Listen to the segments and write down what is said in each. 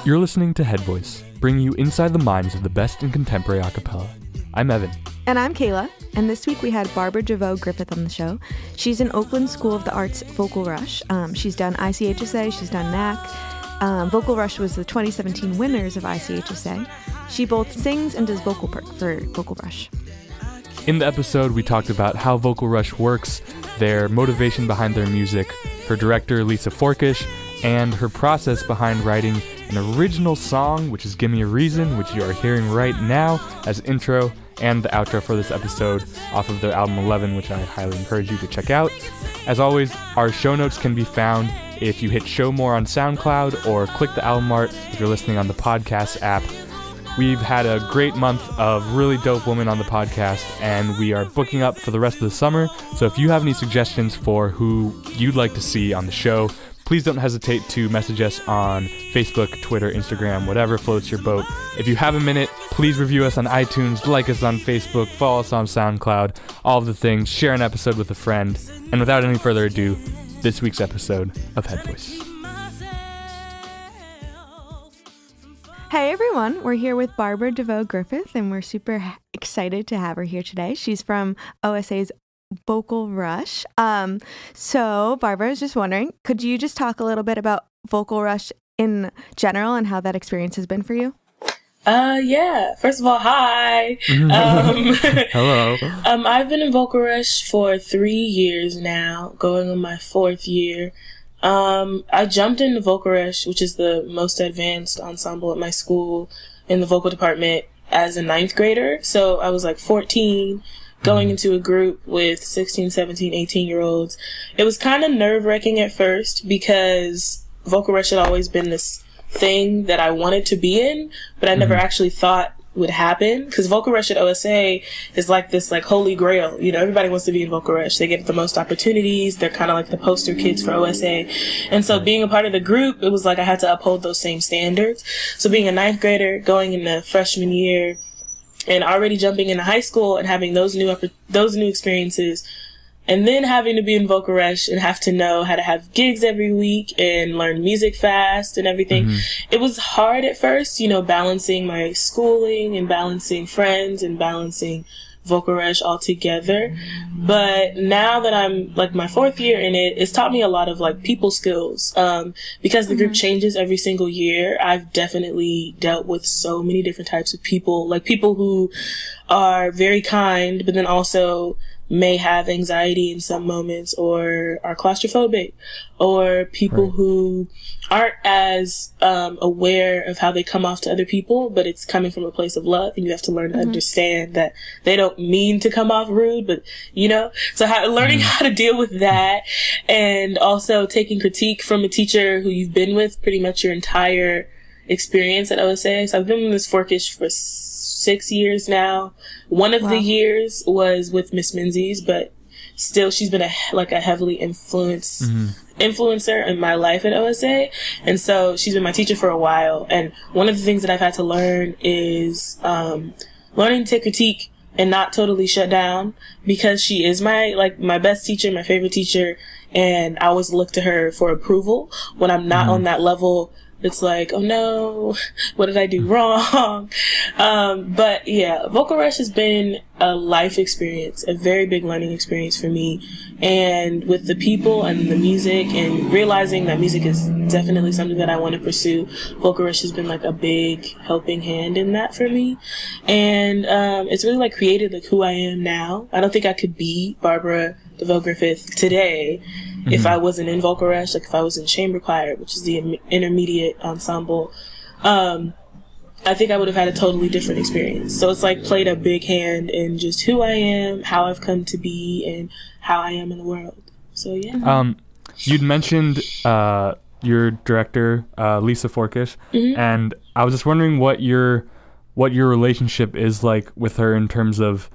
You're listening to Head Voice, bringing you inside the minds of the best in contemporary a cappella. I'm Evan. And I'm Kayla, and this week we had Barbara DeVeaux Griffith on the show. She's in Oakland School of the Arts Vocal Rush. She's done ICHSA, she's done NAC. Vocal Rush was the 2017 winners of ICHSA. She both sings and does vocal work for Vocal Rush. In the episode, we talked about how Vocal Rush works, their motivation behind their music, her director, Lisa Forkish, and her process behind writing an original song, which is Give Me a Reason, which you are hearing right now as intro and the outro for this episode off of their album 11, which I highly encourage you to check out. As always, our show notes can be found if you hit show more on SoundCloud or click the album art if you're listening on the podcast app. We've had a great month of really dope women on the podcast, and we are booking up for the rest of the summer. So if you have any suggestions for who you'd like to see on the show, please don't hesitate to message us on Facebook, Twitter, Instagram, whatever floats your boat. If you have a minute, please review us on iTunes, like us on Facebook, follow us on SoundCloud, all of the things, share an episode with a friend. And without any further ado, this week's episode of Head Voice. Hey everyone, we're here with Barbara DeVeaux Griffith, and we're super excited to have her here today. She's from OSA's Vocal Rush. So Barbara, I was just wondering, could you just talk a little bit about Vocal Rush in general and how that experience has been for you? Yeah. First of all, hi. Hello. I've been in Vocal Rush for 3 years now, going on my 4th year. I jumped into Vocal Rush, which is the most advanced ensemble at my school in the vocal department, as a 9th grader. So I was like 14, going into a group with 16, 17, 18-year-olds. It was kind of nerve-wracking at first because Vocal Rush had always been this thing that I wanted to be in, but I never actually thought would happen, because Vocal Rush at OSA is like this like holy grail. You know, everybody wants to be in Vocal Rush. They get the most opportunities. They're kind of like the poster kids for OSA. And so being a part of the group, it was like I had to uphold those same standards. So being a 9th grader, going into freshman year, and already jumping into high school and having those new experiences, and then having to be in Vocal Rush and have to know how to have gigs every week and learn music fast and everything. It was hard at first, you know, balancing my schooling and balancing friends and balancing Vocal Rush all together. But now that I'm like my 4th year in it, it's taught me a lot of like people skills. Because the group changes every single year, I've definitely dealt with so many different types of people, like people who are very kind, but then also may have anxiety in some moments, or are claustrophobic, or people who aren't as aware of how they come off to other people, but it's coming from a place of love, and you have to learn to understand that they don't mean to come off rude, but you know, so learning how to deal with that, and also taking critique from a teacher who you've been with pretty much your entire experience at OSA. So I've been with Ms. Forkish for 6 years now. One of the years was with Miss Menzies, but still she's been a heavily influencer in my life at OSA. And so she's been my teacher for a while. And one of the things that I've had to learn is learning to take critique and not totally shut down, because she is my best teacher, my favorite teacher, and I always look to her for approval when I'm not on that level. It's like, oh no, what did I do wrong? But yeah, Vocal Rush has been a life experience, a very big learning experience for me. And with the people and the music, and realizing that music is definitely something that I want to pursue, Vocal Rush has been like a big helping hand in that for me. And it's really like created like who I am now. I don't think I could be Barbara DeVeaux Griffith today if I wasn't in Vocal Rush, like if I was in chamber choir, which is the intermediate ensemble. I think I would have had a totally different experience. So it's like played a big hand in just who I am, how I've come to be, and how I am in the world. So yeah. You'd mentioned your director, Lisa Forkish, and I was just wondering what your relationship is like with her in terms of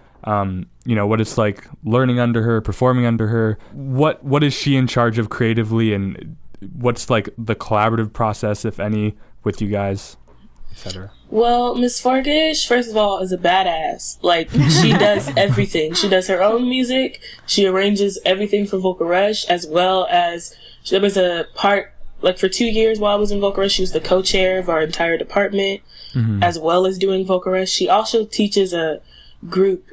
you know, what it's like learning under her, performing under her. What is she in charge of creatively, and what's like the collaborative process, if any, with you guys, etc.? Well, Miss Forkish, first of all, is a badass. Like, she does everything. She does her own music. She arranges everything for Vocal Rush, as well as there was a part like for 2 years while I was in Vocal Rush, she was the co-chair of our entire department, as well as doing Vocal Rush. She also teaches a group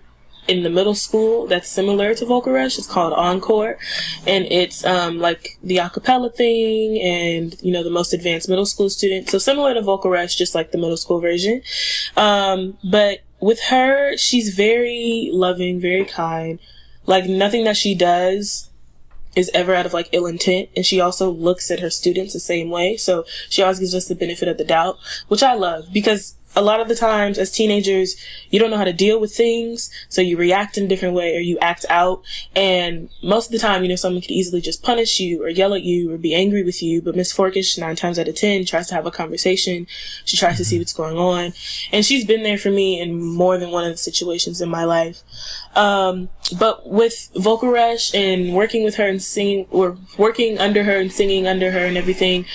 in the middle school that's similar to Vocal Rush. It's called Encore, and it's like the a cappella thing and, you know, the most advanced middle school student. So similar to Vocal Rush, just like the middle school version. But with her, she's very loving, very kind. Like, nothing that she does is ever out of like ill intent, and she also looks at her students the same way. So she always gives us the benefit of the doubt, which I love, because a lot of the times as teenagers, you don't know how to deal with things, so you react in a different way or you act out. And most of the time, you know, someone could easily just punish you or yell at you or be angry with you. But Miss Forkish, 9 times out of 10, tries to have a conversation. She tries to see what's going on. And she's been there for me in more than one of the situations in my life. But with Vocal Rush and working with her and singing, or working under her and singing under her and everything,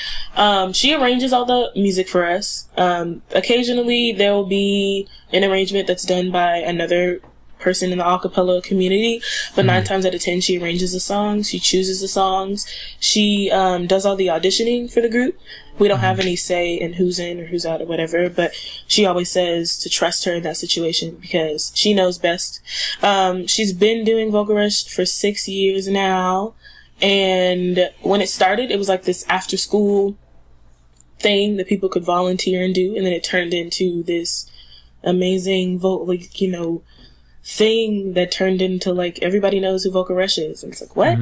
she arranges all the music for us. Occasionally there will be an arrangement that's done by another person in the a cappella community, but 9 times out of 10 she arranges the songs, she chooses the songs, she does all the auditioning for the group. We don't have any say in who's in or who's out or whatever, but she always says to trust her in that situation because she knows best. She's been doing Vocal Rush for 6 years now, and when it started, it was like this after school thing that people could volunteer and do, and then it turned into this amazing like, you know, thing that turned into like everybody knows who Vocal Rush is, and it's like, what?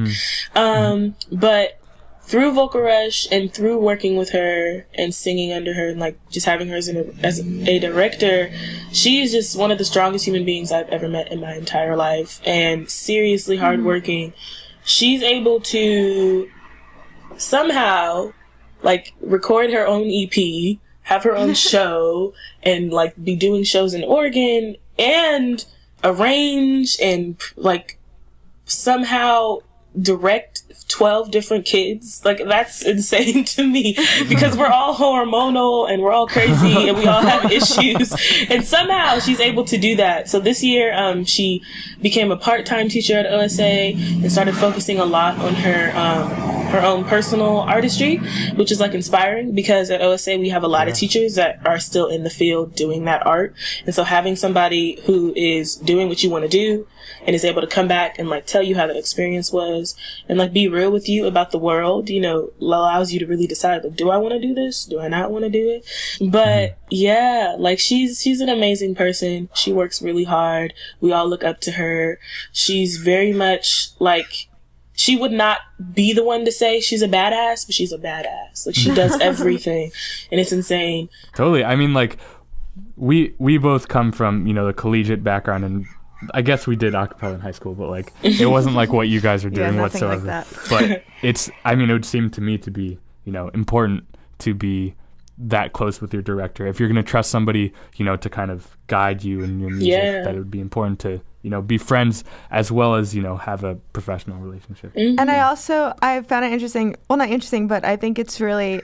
But through Vocal Rush and through working with her and singing under her and like just having her as a director, she's just one of the strongest human beings I've ever met in my entire life, and seriously hardworking. She's able to somehow like record her own EP, have her own show, and like be doing shows in Oregon, and arrange and like somehow direct 12 different kids. Like, that's insane to me because we're all hormonal and we're all crazy and we all have issues, and somehow she's able to do that. So this year she became a part-time teacher at OSA and started focusing a lot on her own personal artistry, which is like inspiring because at OSA we have a lot of teachers that are still in the field doing that art, and so having somebody who is doing what you want to do and is able to come back and like tell you how the experience was and like be real with you about the world, you know, allows you to really decide, like, do I want to do this? Do I not want to do it? But yeah, like she's an amazing person. She works really hard. We all look up to her. She's very much like, she would not be the one to say she's a badass, but she's a badass. Like, she does everything, and it's insane. Totally. I mean, like, we both come from, you know, the collegiate background, and I guess we did a cappella in high school, but like it wasn't like what you guys are doing whatsoever. Like that. But it's, I mean, it would seem to me to be, you know, important to be that close with your director. If you're going to trust somebody, you know, to kind of guide you in your music, that it would be important to, you know, be friends as well as, you know, have a professional relationship. And I found it interesting. Well, not interesting, but I think it's really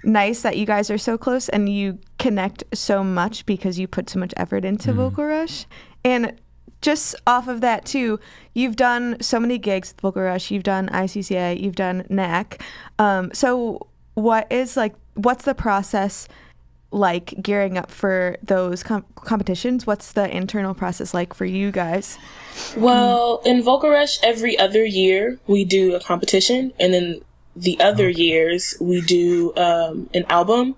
nice that you guys are so close and you connect so much because you put so much effort into Vocal Rush. And just off of that too, you've done so many gigs with Vocal Rush, you've done ICCA, you've done NAC. So what's the process like gearing up for those competitions? What's the internal process like for you guys? Well, in Vocal Rush, every other year we do a competition, and then the other years we do an album.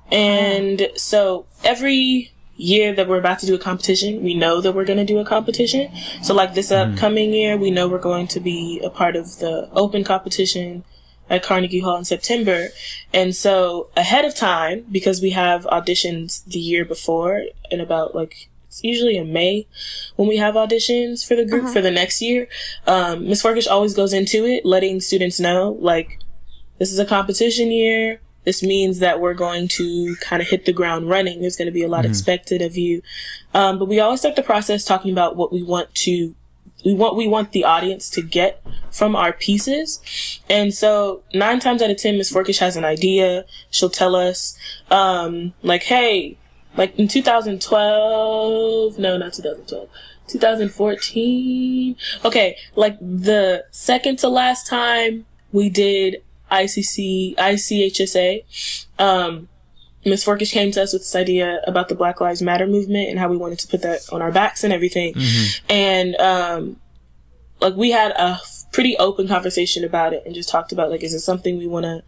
And so every year that we're about to do a competition, we know that we're going to do a competition. So like this upcoming year, we know we're going to be a part of the open competition at Carnegie Hall in September. And so ahead of time, because we have auditions the year before, in about like, it's usually in May when we have auditions for the group for the next year, Ms. Forkish always goes into it letting students know, like, this is a competition year. This means that we're going to kind of hit the ground running. There's going to be a lot expected of you. But we always start the process talking about what we want the audience to get from our pieces. And so 9 times out of 10, Ms. Forkish has an idea. She'll tell us, like, hey, like in 2014. Okay. Like the second to last time we did ICHSA, Ms. Forkish came to us with this idea about the Black Lives Matter movement and how we wanted to put that on our backs and everything. And, like, we had a pretty open conversation about it and just talked about, like, is it something we want to,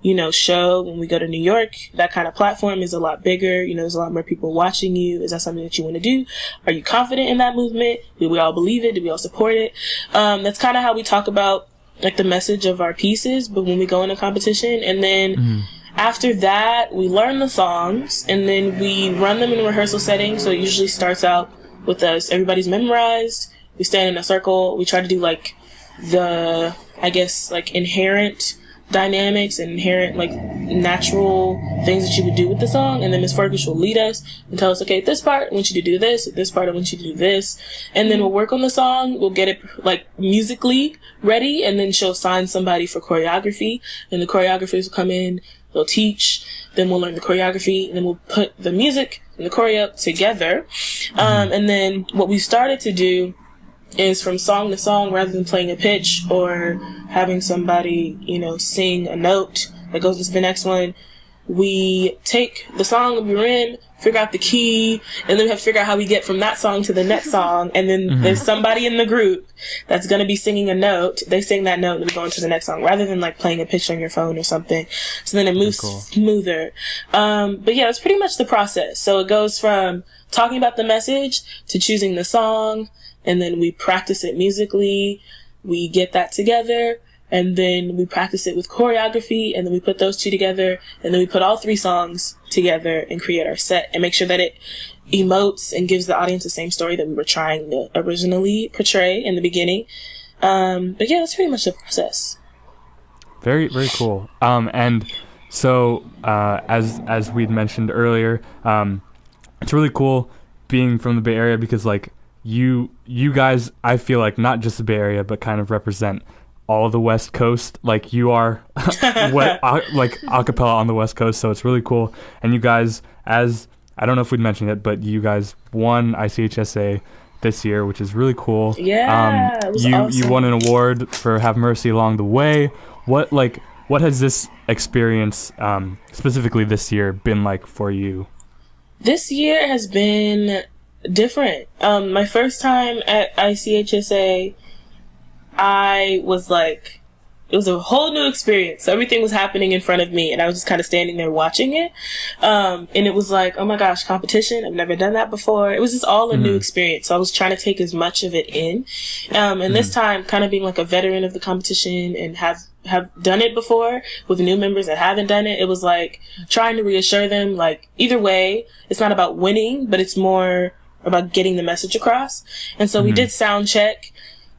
you know, show when we go to New York? That kind of platform is a lot bigger. You know, there's a lot more people watching you. Is that something that you want to do? Are you confident in that movement? Do we all believe it? Do we all support it? That's kind of how we talk about, like, the message of our pieces, but when we go in a competition. And then after that, we learn the songs, and then we run them in a rehearsal setting. So it usually starts out with us, everybody's memorized. We stand in a circle. We try to do, like, the, I guess, like, inherent dynamics and inherent, like, natural things that you would do with the song. And then Ms. Forkish will lead us and tell us, okay, at this part, I want you to do this. At this part, I want you to do this. And then we'll work on the song. We'll get it, like, musically ready. And then she'll assign somebody for choreography. And the choreographers will come in. They'll teach. Then we'll learn the choreography. And then we'll put the music and the choreo together. And then what we started to do is from song to song, rather than playing a pitch or having somebody, you know, sing a note that goes into the next one, we take the song that we're in, figure out the key, and then we have to figure out how we get from that song to the next song. And then there's somebody in the group that's going to be singing a note. They sing that note and we go into the next song, rather than, like, playing a pitch on your phone or something. So then it moves smoother. But yeah, it's pretty much the process. So it goes from talking about the message to choosing the song, and then we practice it musically. We get that together, and then we practice it with choreography, and then we put those two together, and then we put all three songs together and create our set and make sure that it emotes and gives the audience the same story that we were trying to originally portray in the beginning. But yeah, that's pretty much the process. Very, very cool. And so, as we'd mentioned earlier, it's really cool being from the Bay Area because, like, you guys, I feel like, not just the Bay Area, but kind of represent all of the West Coast. Like, you are like a cappella on the West Coast, so it's really cool. And you guys, as I don't know if we'd mentioned it, but you guys won ICHSA this year, which is really cool. Yeah, it was awesome. You won an award for Have Mercy along the way. What has this experience, specifically this year, been like for you? This year has been different. My first time at ICHSA, I was like, it was a whole new experience. So everything was happening in front of me, and I was just kind of standing there watching it. And it was like, oh my gosh, competition. I've never done that before. It was just all a new experience. So I was trying to take as much of it in. And this time, kind of being like a veteran of the competition and have done it before with new members that haven't done it, it was like trying to reassure them, like, either way, it's not about winning, but it's more about getting the message across. And so we did sound check,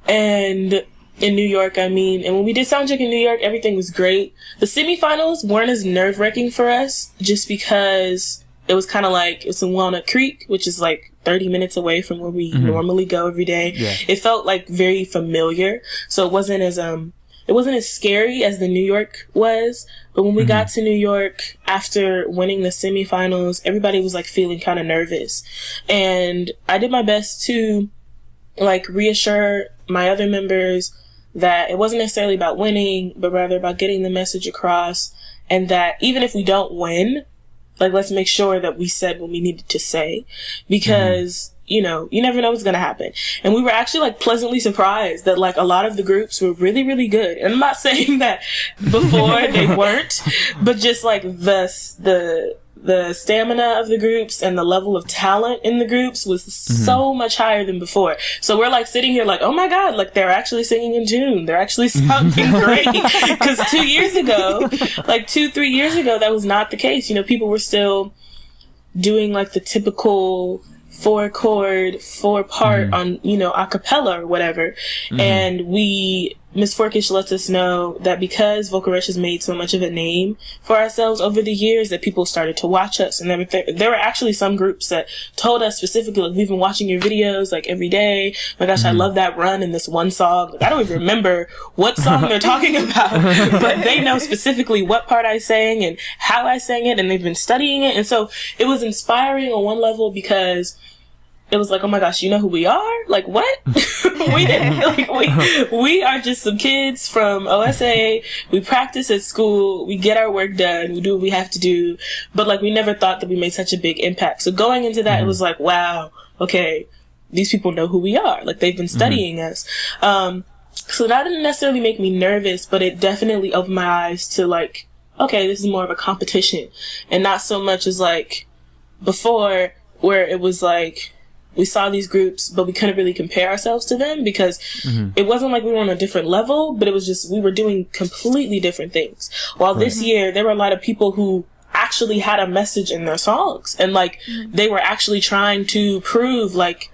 and in New York, and when we did sound check in New York, everything was great. The semifinals weren't as nerve-wracking for us, just because it was kind of like, it's in Walnut Creek, which is like 30 minutes away from where we normally go every day. Yeah. It felt like very familiar, so it wasn't as scary as the New York was. But when we got to New York after winning the semifinals, everybody was, like, feeling kind of nervous. And I did my best to, like, reassure my other members that it wasn't necessarily about winning, but rather about getting the message across. And that even if we don't win, like, let's make sure that we said what we needed to say. Because you know, you never know what's going to happen. And we were actually, like, pleasantly surprised that, like, a lot of the groups were really, really good. And I'm not saying that before they weren't, but just, like, the stamina of the groups and the level of talent in the groups was so much higher than before. So we're, like, sitting here like, oh my God, like, they're actually singing in tune. They're actually sounding great. Because 2 years ago, like 2-3 years ago, that was not the case. You know, people were still doing, like, the typical 4-chord, 4-part on, you know, a cappella or whatever. And Ms. Forkish lets us know that because Vocal Rush has made so much of a name for ourselves over the years, that people started to watch us. And there were actually some groups that told us specifically, like, we've been watching your videos, like, every day. My gosh, I love that run in this one song. Like, I don't even remember what song they're talking about, but they know specifically what part I sang and how I sang it, and they've been studying it. And so it was inspiring on one level because it was like, oh my gosh, you know who we are? Like, what? We didn't, like, we are just some kids from OSA. We practice at school. We get our work done. We do what we have to do. But, like, we never thought that we made such a big impact. So going into that, it was like, wow, okay, these people know who we are. Like, they've been studying us. So that didn't necessarily make me nervous, but it definitely opened my eyes to, like, okay, this is more of a competition. And not so much as, like, before, where it was like, we saw these groups, but we couldn't really compare ourselves to them because it wasn't like we were on a different level, but it was just we were doing completely different things. While this year, there were a lot of people who actually had a message in their songs. And, like, they were actually trying to prove, like,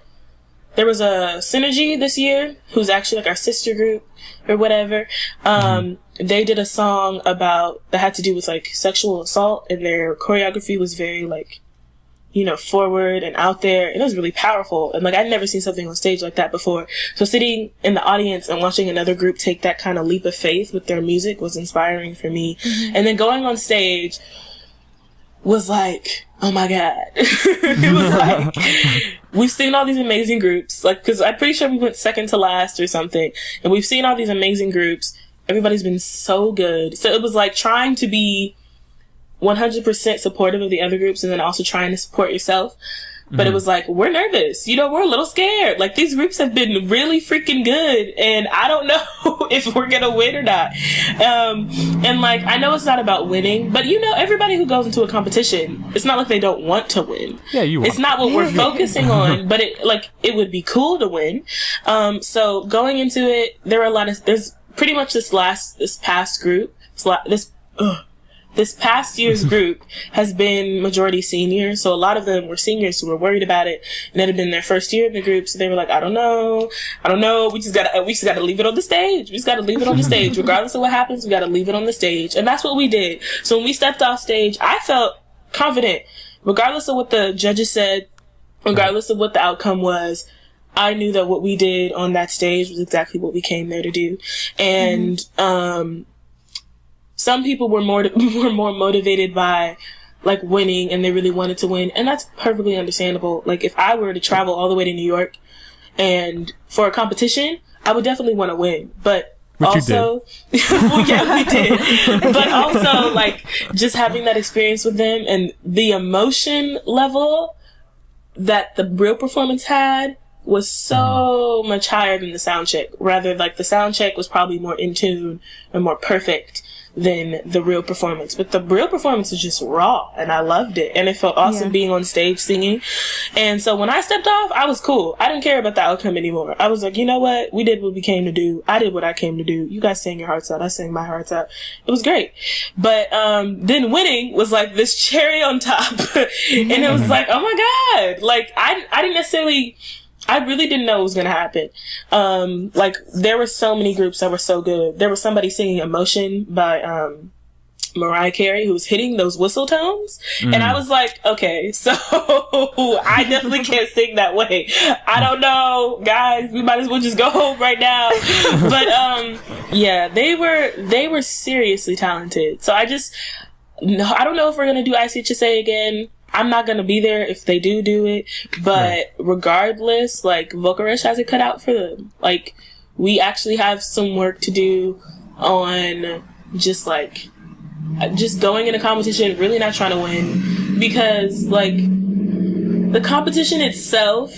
there was a Synergy this year, who's actually, like, our sister group or whatever. They did a song that had to do with, like, sexual assault, and their choreography was very, like, you know, forward and out there. And it was really powerful. And, like, I'd never seen something on stage like that before. So sitting in the audience and watching another group take that kind of leap of faith with their music was inspiring for me. And then going on stage was like, oh my God. It was like, we've seen all these amazing groups. Like, cause I'm pretty sure we went second to last or something. And we've seen all these amazing groups. Everybody's been so good. So it was like trying to be 100% supportive of the other groups and then also trying to support yourself. But it was like, we're nervous. You know, we're a little scared. Like, these groups have been really freaking good, and I don't know if we're gonna win or not. And, like, I know it's not about winning, but, you know, everybody who goes into a competition, it's not like they don't want to win. Yeah, you want. It's not what we're focusing on, but it would be cool to win. So going into it, there's pretty much this past group, this past year's group has been majority seniors, so a lot of them were seniors who were worried about it, and it had been their first year in the group, so they were like, I don't know, we just gotta leave it on the stage. We just gotta leave it on the stage. Regardless of what happens, we gotta leave it on the stage. And that's what we did. So when we stepped off stage, I felt confident. Regardless of what the judges said, regardless of what the outcome was, I knew that what we did on that stage was exactly what we came there to do. And, some people were more motivated by, like, winning, and they really wanted to win, and that's perfectly understandable. Like, if I were to travel all the way to New York and for a competition, I would definitely want to win. But also, well, yeah, we did. But also, like, just having that experience with them and the emotion level that the real performance had was so much higher than the sound check. Rather, like, the sound check was probably more in tune and more perfect than the real performance. But the real performance was just raw, and I loved it. And it felt awesome being on stage singing. And so when I stepped off, I was cool. I didn't care about the outcome anymore. I was like, you know what? We did what we came to do. I did what I came to do. You guys sang your hearts out. I sang my hearts out. It was great. But then winning was like this cherry on top. And it was like, oh my God. Like, I really didn't know it was going to happen. Like, there were so many groups that were so good. There was somebody singing Emotion by Mariah Carey who was hitting those whistle tones. And I was like, okay, so I definitely can't sing that way. I don't know, guys. We might as well just go home right now. But yeah, they were seriously talented. So I don't know if we're going to do ICHSA again. I'm not going to be there if they do it, but regardless, like, Vocal Rush has it cut out for them. Like, we actually have some work to do on just going in a competition, really not trying to win, because, like, the competition itself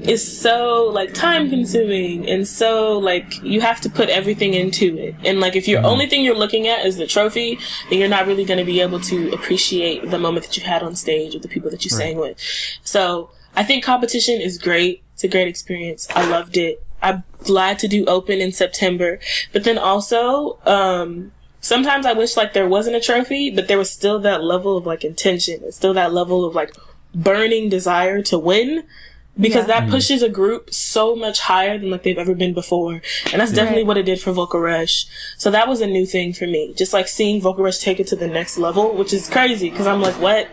is so, like, time consuming, and so, like, you have to put everything into it. And, like, if your only thing you're looking at is the trophy, then you're not really going to be able to appreciate the moment that you had on stage with the people that you sang with. So I think competition is great. It's a great experience. I loved it. I'm glad to do open in September. But then also, sometimes I wish, like, there wasn't a trophy, but there was still that level of, like, intention. It's still that level of, like, burning desire to win. Because that pushes a group so much higher than, like, they've ever been before. And that's definitely what it did for Vocal Rush. So that was a new thing for me. Just, like, seeing Vocal Rush take it to the next level, which is crazy. Because I'm like, what?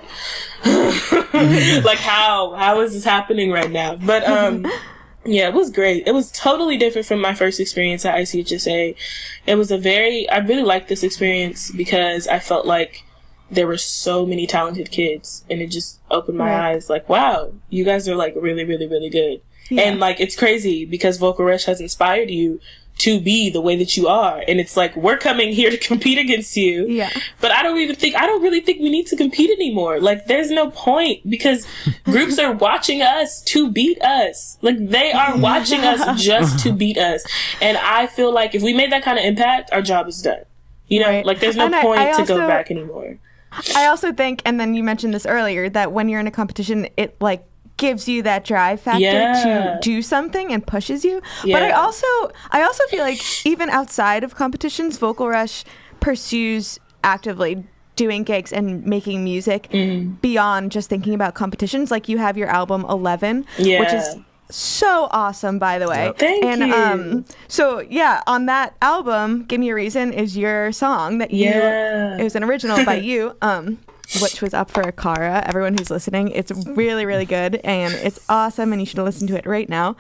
Like, how is this happening right now? But, yeah, it was great. It was totally different from my first experience at ICHSA. It was I really liked this experience because I felt like there were so many talented kids, and it just opened my Right. eyes, like, wow, you guys are like really, really, really good. Yeah. And like, it's crazy because Vocal Rush has inspired you to be the way that you are. And it's like, we're coming here to compete against you. Yeah. But I don't really think we need to compete anymore. Like, there's no point, because groups are watching us to beat us. Like, they are watching us just to beat us. And I feel like if we made that kind of impact, our job is done. You know, Right. like, there's no And point I to go also- back anymore. I also think, and then you mentioned this earlier, that when you're in a competition, it like gives you that drive factor Yeah. to do something and pushes you. Yeah. But I also feel like even outside of competitions, Vocal Rush pursues actively doing gigs and making music beyond just thinking about competitions. Like, you have your album 11, which Yeah. is so awesome, by the way. Thank and you. so yeah, on that album, Give Me a Reason is your song that you Yeah. it was an original by you, which was up for a Cara. Everyone who's listening, it's really, really good, and it's awesome, and you should listen to it right now.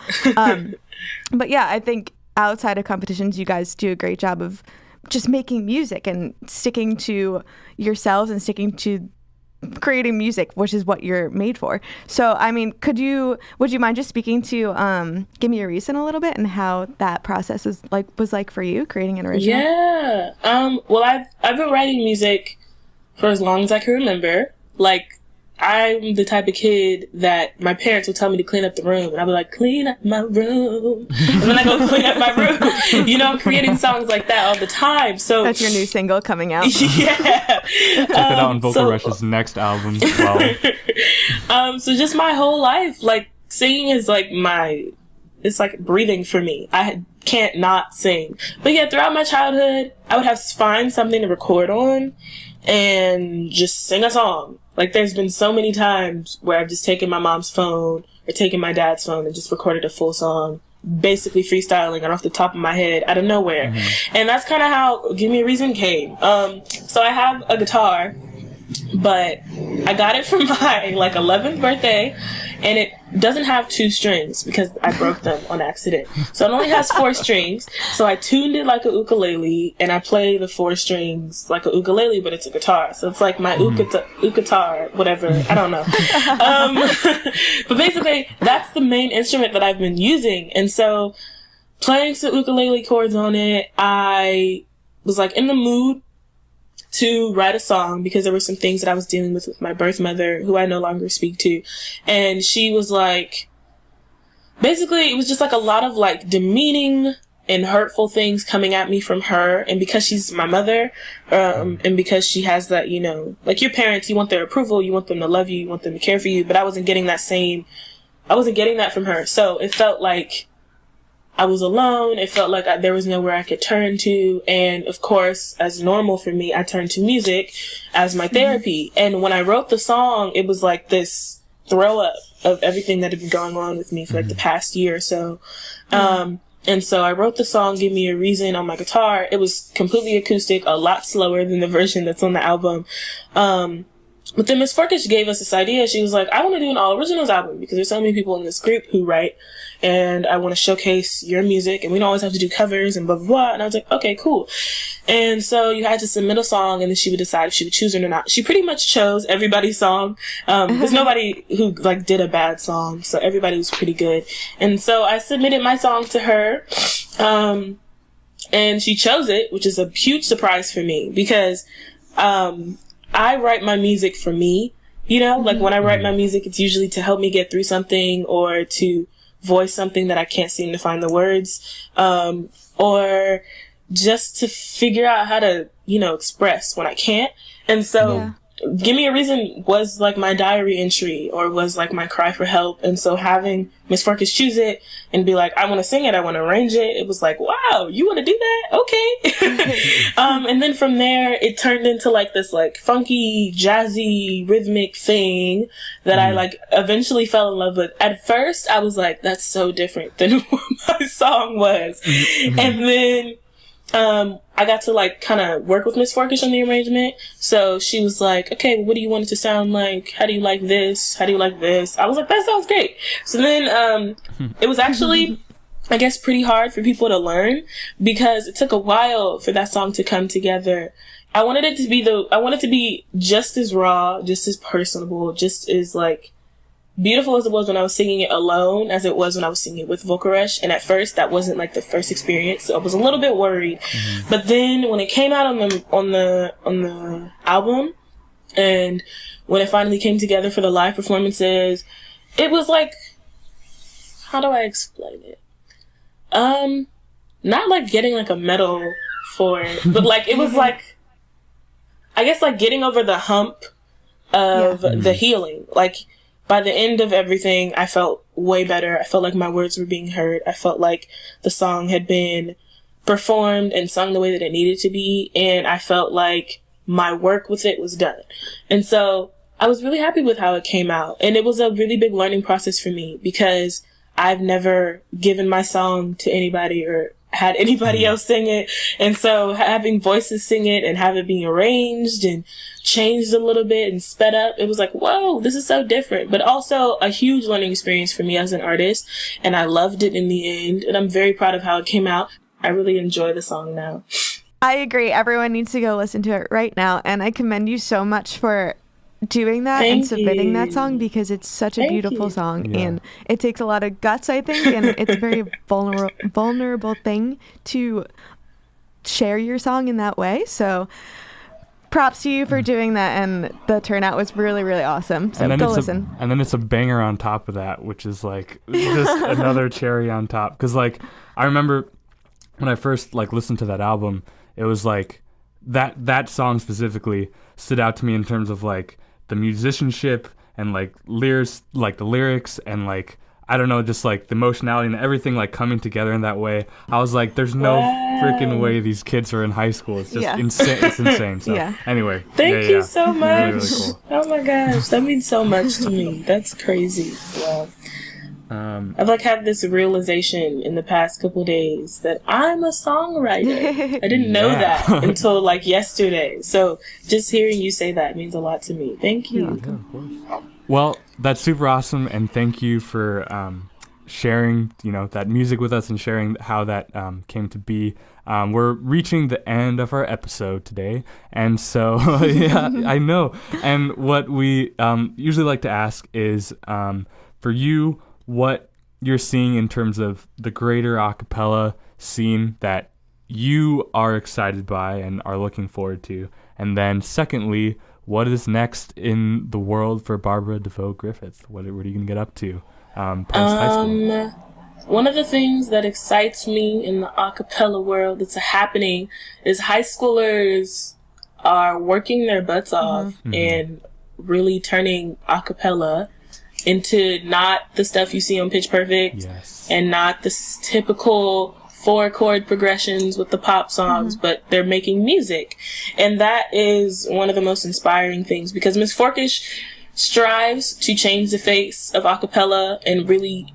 But yeah, I think outside of competitions, you guys do a great job of just making music and sticking to yourselves and sticking to creating music, which is what you're made for. So, I mean, would you mind just speaking to Give Me a Reason a little bit and how that process was like for you creating an original? Yeah. Well, I've been writing music for as long as I can remember. Like, I'm the type of kid that my parents would tell me to clean up the room, and I'd be like, clean up my room. And then I go clean up my room. You know, I'm creating songs like that all the time. So That's your new single coming out. yeah. Check it out on Vocal Rush's next album, 12. So just my whole life, like, singing is like it's like breathing for me. I can't not sing. But yeah, throughout my childhood, I would find something to record on and just sing a song. Like, there's been so many times where I've just taken my mom's phone or taken my dad's phone and just recorded a full song, basically freestyling it off the top of my head out of nowhere. And that's kind of how Give Me a Reason came. So I have a guitar, but I got it for my 11th birthday, and it doesn't have 2 strings because I broke them on accident. So it only has 4 strings. So I tuned it like a ukulele, and I play the 4 strings like a ukulele, but it's a guitar. So it's like my guitar, whatever. I don't know. But basically, that's the main instrument that I've been using. And so playing some ukulele chords on it, I was like in the mood to write a song because there were some things that I was dealing with my birth mother, who I no longer speak to. And she was like, basically, it was just like a lot of like demeaning and hurtful things coming at me from her. And because she's my mother, and because she has that, you know, like your parents, you want their approval, you want them to love you, you want them to care for you. But I wasn't getting that from her. So it felt like I was alone. It felt like there was nowhere I could turn to. And of course, as normal for me, I turned to music as my therapy. And when I wrote the song, it was like this throw up of everything that had been going on with me for like the past year or so. And so I wrote the song Give Me a Reason on my guitar. It was completely acoustic, a lot slower than the version that's on the album. But then Miss Forkish gave us this idea. She was like, I want to do an all originals album because there's so many people in this group who write, and I want to showcase your music, and we don't always have to do covers and blah, blah, blah. And I was like, okay, cool. And so you had to submit a song, and then she would decide if she would choose it or not. She pretty much chose everybody's song. There's nobody who like did a bad song, so everybody was pretty good. And so I submitted my song to her, and she chose it, which is a huge surprise for me because I write my music for me, you know, like when I write my music, it's usually to help me get through something or to voice something that I can't seem to find the words, or just to figure out how to, you know, express when I can't. And so Give Me a Reason was like my diary entry, or was like my cry for help. And so having Miss Farkas choose it and be like, I want to sing it, I want to arrange it, it was like, wow, you want to do that? Okay. And then from there, it turned into like this like funky, jazzy, rhythmic thing that I like eventually fell in love with. At first, I was like, that's so different than what my song was. And then I got to like kind of work with Miss Forkish on the arrangement. So she was like, okay, well, what do you want it to sound like? How do you like this? How do you like this? I was like, that sounds great. So then it was actually, I guess, pretty hard for people to learn because it took a while for that song to come together. I wanted it to be just as raw, just as personable, just as like beautiful as it was when I was singing it alone as it was when I was singing it with Vocal Rush. And at first that wasn't like the first experience, so I was a little bit worried. But then when it came out on the album, and when it finally came together for the live performances, it was like, how do I explain it? Not like getting like a medal for it, but like it was like, I guess like getting over the hump of the healing. Like by the end of everything, I felt way better. I felt like my words were being heard. I felt like the song had been performed and sung the way that it needed to be. And I felt like my work with it was done. And so I was really happy with how it came out. And it was a really big learning process for me because I've never given my song to anybody or had anybody else sing it. And so having voices sing it and have it being arranged and changed a little bit and sped up, it was like, whoa, this is so different, but also a huge learning experience for me as an artist. And I loved it in the end. And I'm very proud of how it came out. I really enjoy the song now. I agree. Everyone needs to go listen to it right now. And I commend you so much for doing that and submitting that song, because it's such a beautiful song, and it takes a lot of guts, I think, and it's a very vulnerable thing to share your song in that way. So props to you for doing that, and the turnout was really, really awesome. So go listen. And then it's a banger on top of that, which is like just another cherry on top. Because like I remember when I first like listened to that album, it was like that song specifically stood out to me in terms of like the musicianship and like lyrics, like the lyrics and like, I don't know, just like the emotionality and everything like coming together in that way. I was like, there's no freaking way these kids are in high school. It's just insane. It's insane. So anyway. Thank you so much. Really, really cool. Oh my gosh. That means so much to me. That's crazy. Wow. I've like had this realization in the past couple days that I'm a songwriter. I didn't know that until like yesterday. So just hearing you say that means a lot to me. Thank you. Yeah, of course. Well, that's super awesome, and thank you for sharing, that music with us and sharing how that came to be. We're reaching the end of our episode today, and so I know. And what we usually like to ask is, for you, what you're seeing in terms of the greater a cappella scene that you are excited by and are looking forward to. And then secondly, what is next in the world for Barbara DeVeaux Griffith? What are you going to get up to post high school? One of the things that excites me in the a cappella world that's happening is high schoolers are working their butts off and really turning a cappella into not the stuff you see on Pitch Perfect and not the typical 4-chord progressions with the pop songs, but they're making music. And that is one of the most inspiring things, because Miss Forkish strives to change the face of a cappella and really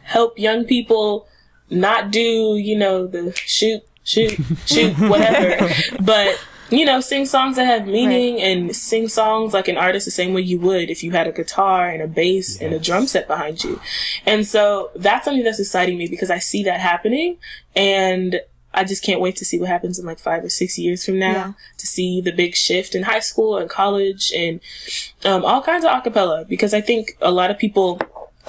help young people not do, the shoot, whatever, but sing songs that have meaning and sing songs like an artist the same way you would if you had a guitar and a bass and a drum set behind you. And so that's something that's exciting me, because I see that happening, and I just can't wait to see what happens in like 5 or 6 years from now, to see the big shift in high school and college and all kinds of a cappella, because I think a lot of people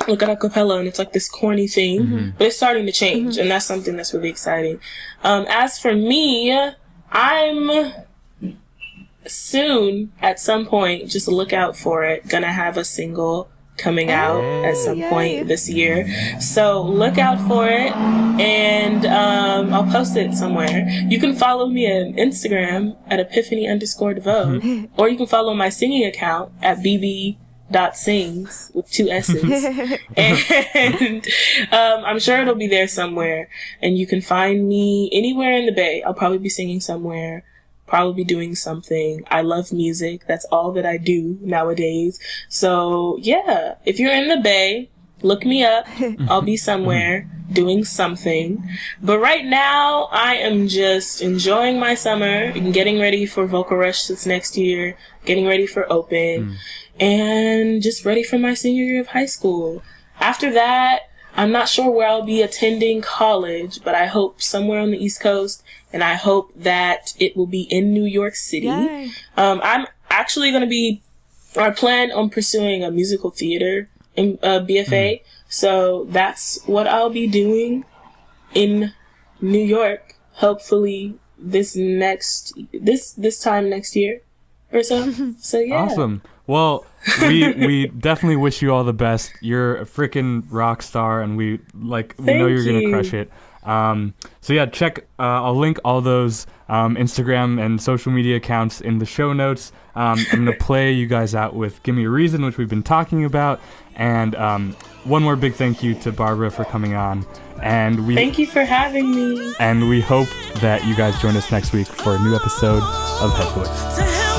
look at a cappella and it's like this corny thing, but it's starting to change, and that's something that's really exciting. As for me, I'm soon, at some point, just look out for it, gonna have a single coming out at some point this year. So look out for it, and I'll post it somewhere. You can follow me on Instagram at epiphany_DeVeaux, or you can follow my singing account at bb.sings with 2 S's. And I'm sure it'll be there somewhere, and you can find me anywhere in the Bay. I'll probably be singing somewhere, probably doing something. I love music. That's all that I do nowadays. So yeah, if you're in the Bay, look me up. I'll be somewhere doing something. But right now, I am just enjoying my summer and getting ready for Vocal Rush this next year, getting ready for Open, and just ready for my senior year of high school. After that, I'm not sure where I'll be attending college, but I hope somewhere on the East Coast, and I hope that it will be in New York City. Yay. I'm actually going to be, I plan on pursuing a musical theater in BFA, so that's what I'll be doing in New York, hopefully this time next year or so. So yeah. Awesome. Well, we definitely wish you all the best. You're a freaking rock star, and we know you're gonna crush it. So yeah, check. I'll link all those Instagram and social media accounts in the show notes. I'm gonna play you guys out with "Give Me a Reason," which we've been talking about, and one more big thank you to Barbara for coming on. And thank you for having me. And we hope that you guys join us next week for a new episode of Head Voice.